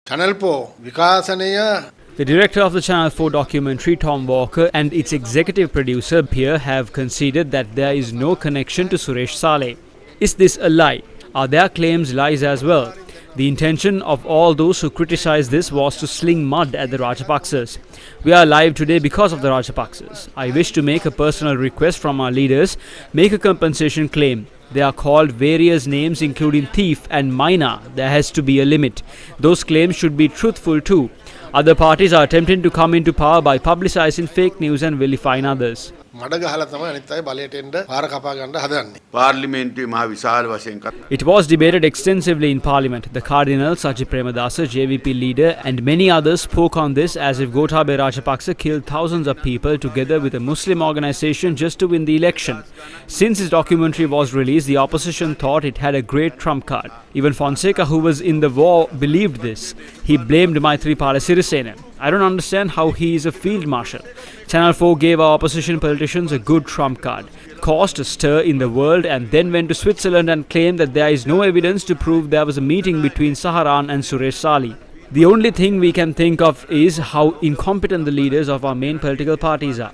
Channel 4 විකාශනය. The director of the Channel 4 documentary, Tom Walker, and its executive producer, Pierre, have conceded that there is no connection to Suresh Saleh. Is this a lie? Are their claims lies as well? The intention of all those who criticize this was to sling mud at the Rajapaksas. We are alive today because of the Rajapaksas. I wish to make a personal request from our leaders, make a compensation claim. They are called various names including thief and miner. There has to be a limit. Those claims should be truthful too. Other parties are attempting to come into power by publicizing fake news and vilifying others. It was debated extensively in Parliament. The Cardinal, Sajid Premadasa, JVP leader and many others spoke on this as if Gotabaya Rajapaksa killed thousands of people together with a Muslim organization just to win the election. Since his documentary was released, the opposition thought it had a great trump card. Even Fonseca, who was in the war, believed this. He blamed Maithripala Sirisena. I don't understand how he is a field marshal. Channel 4 gave our opposition politicians a good trump card, caused a stir in the world and then went to Switzerland and claimed that there is no evidence to prove there was a meeting between Saharan and Suresh Saleh. The only thing we can think of is how incompetent the leaders of our main political parties are.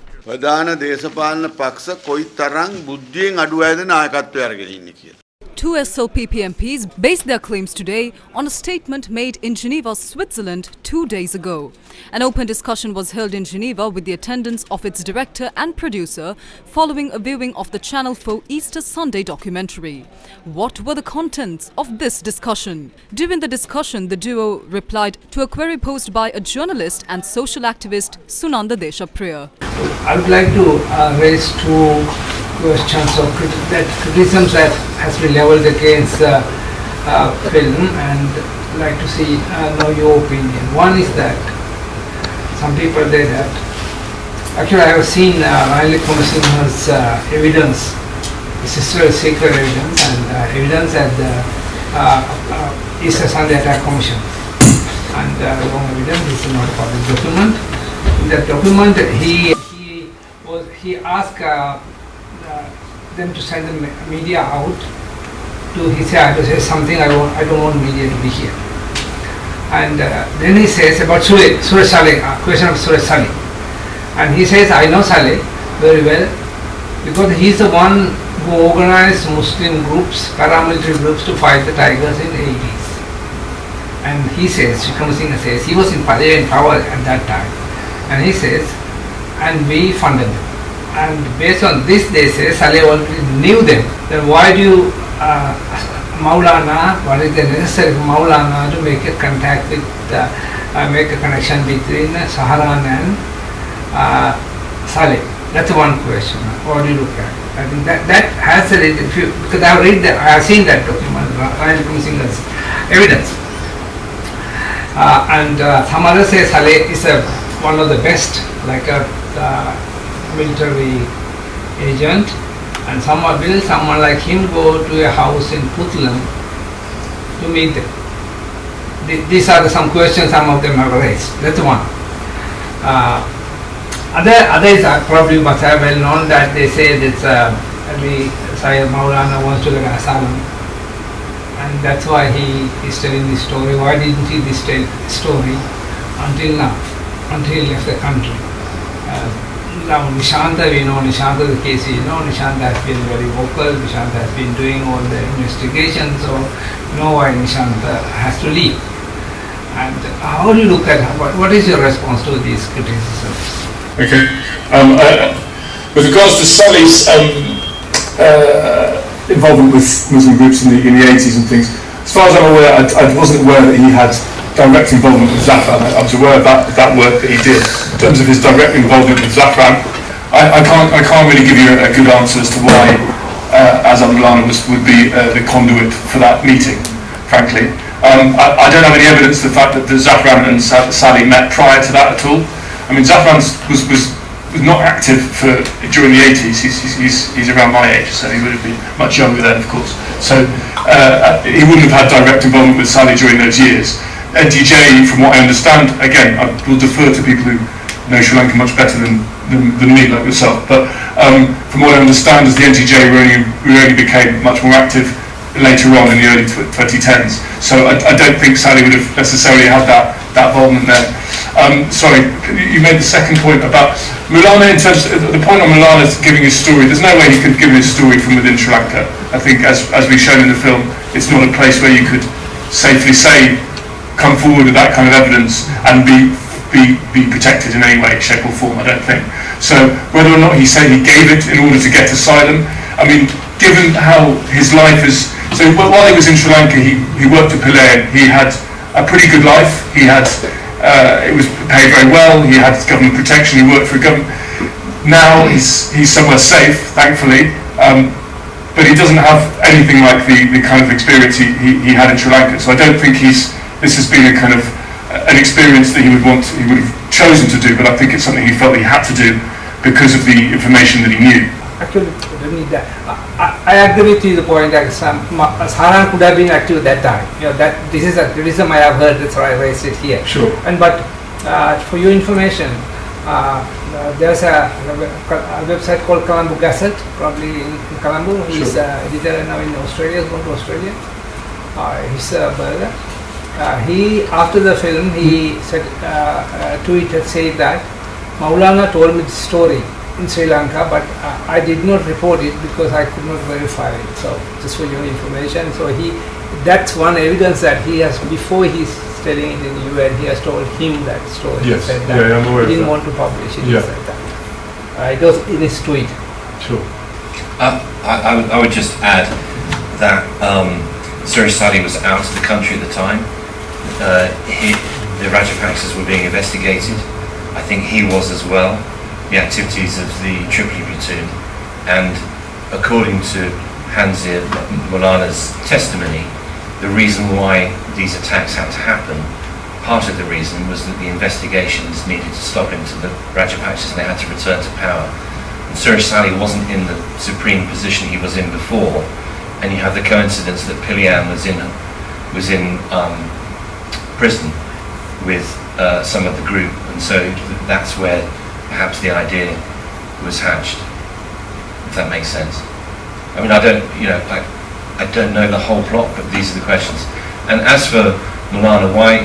Two SLPP MPs based their claims today on a statement made in Geneva, Switzerland 2 days ago. An open discussion was held in Geneva with the attendance of its director and producer following a viewing of the Channel 4 Easter Sunday documentary. What were the contents of this discussion? During the discussion, the duo replied to a query posed by a journalist and social activist Sunanda Deshapriya. I would like to raise two questions of criticisms that has been leveled against the film, and like to see know your opinion. One is that some people say that actually I have seen Riley Commissioner's evidence, the sister secret evidence and evidence at the Easter Sunday Attack Commission, and wrong evidence. This is not a public document. In that document, he asked them to send the media out to, he said, I have to say something, I don't want media to be here. And then he says about Suresh Saleh, question of Suresh Saleh. And he says, I know Saleh very well because he is the one who organized Muslim groups, paramilitary groups to fight the Tigers in the 80s. And he says, Shikram Singh says, he was in power at that time. And he says, and we funded them. And based on this, they say Saleh already knew them. Then why do you, Maulana, what is the necessary for Maulana to make a contact with, make a connection between Saharan and Saleh? That's one question. What do you look at? I think that has a little, because I have read that, I have seen that document, Ryan Kumsinger's evidence. And some others say Saleh is one of the best, like a military agent, and someone like him go to a house in Puntland to meet them. These are some questions some of them have raised. That's one. Others are probably must have well known that they say that Sayyid Maulana wants to get asylum, and that's why he is telling this story. Why didn't he tell the story until now, until he left the country? Now Nishanta, we know Nishanta, the case, Nishanta has been very vocal, Nishanta has been doing all the investigations, so you know why Nishanta has to leave. And how do you look at, what is your response to these criticisms? Okay. With regards to Saleh's involvement with Muslim groups in the 80s and things, as far as I'm aware, I wasn't aware that he had direct involvement with Zafran. I was aware of that work that he did. In terms of his direct involvement with Zafran, I can't really give you a good answer as to why Azam Maulana would be the conduit for that meeting, frankly. I don't have any evidence of the fact that Zafran and Saleh met prior to that at all. I mean, Zafran was not active during the 80s. He's around my age, so he would have been much younger then, of course. So he wouldn't have had direct involvement with Saleh during those years. NTJ, from what I understand, again, I will defer to people who know Sri Lanka much better than me, like yourself, but from what I understand is the NTJ we only became much more active later on in the early 2010s. So I don't think Sally would have necessarily had that involvement there. Sorry, you made the second point about Mulana. In terms of the point on Mulana giving his story, there's no way he could have given his story from within Sri Lanka. I think, as we've shown in the film, it's not a place where you could safely say, come forward with that kind of evidence and be protected in any way, shape or form. I don't think. So whether or not he said he gave it in order to get asylum, I mean, given how his life is. So while he was in Sri Lanka, he worked at Pillay. He had a pretty good life. He had it was paid very well. He had government protection. He worked for a government. Now he's somewhere safe, thankfully, but he doesn't have anything like the kind of experience he had in Sri Lanka. So I don't think this has been a kind of an experience that he would have chosen to do. But I think it's something he felt he had to do because of the information that he knew. Actually, I agree with you the point that Saran could have been active at that time. You know, that this is a criticism I have heard, that's why I raised it here. Sure. But for your information, there's a website called Colombo Gazette, probably in Colombo. He's editor now in Australia, he's gone to Australia. He's a brother. He, after the film, he said, tweeted saying that Maulana told me the story in Sri Lanka, but I did not report it because I could not verify it. So just for your information, so that's one evidence that he has, before he's telling it in the UN, he has told him that story. Yes, he said that I'm aware he didn't of that. want to publish it. Yeah. He said that. It was in his tweet. Sure. I would just add that Suraj Sali was out of the country at the time. The Rajapaksas were being investigated. I think he was as well. The activities of the Tripoli platoon, and according to Hanzir Maulana's testimony, the reason why these attacks had to happen, part of the reason was that the investigations needed to stop into the Rajapaksas and they had to return to power. And Suraj Sali wasn't in the supreme position he was in before, and you have the coincidence that Pilian was in prison with some of the group, and so that's where perhaps the idea was hatched, if that makes sense. I mean, I don't know the whole plot, but these are the questions. And as for Maulana, why,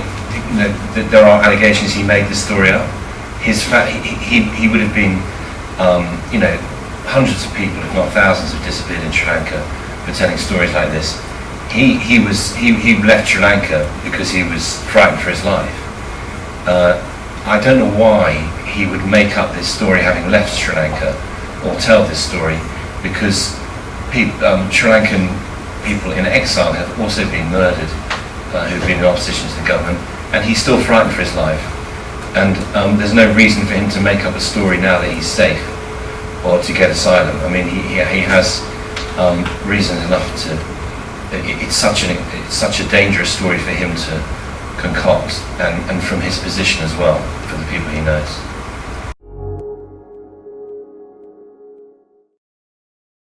there are allegations he made this story up. He would have been, hundreds of people, if not thousands, have disappeared in Sri Lanka for telling stories like this. He left Sri Lanka because he was frightened for his life. I don't know why he would make up this story having left Sri Lanka, or tell this story, because Sri Lankan people in exile have also been murdered, who've been in opposition to the government, and he's still frightened for his life. And there's no reason for him to make up a story now that he's safe, or to get asylum. I mean, he has reason enough to. It's such a dangerous story for him to concoct, and from his position as well, for the people he knows.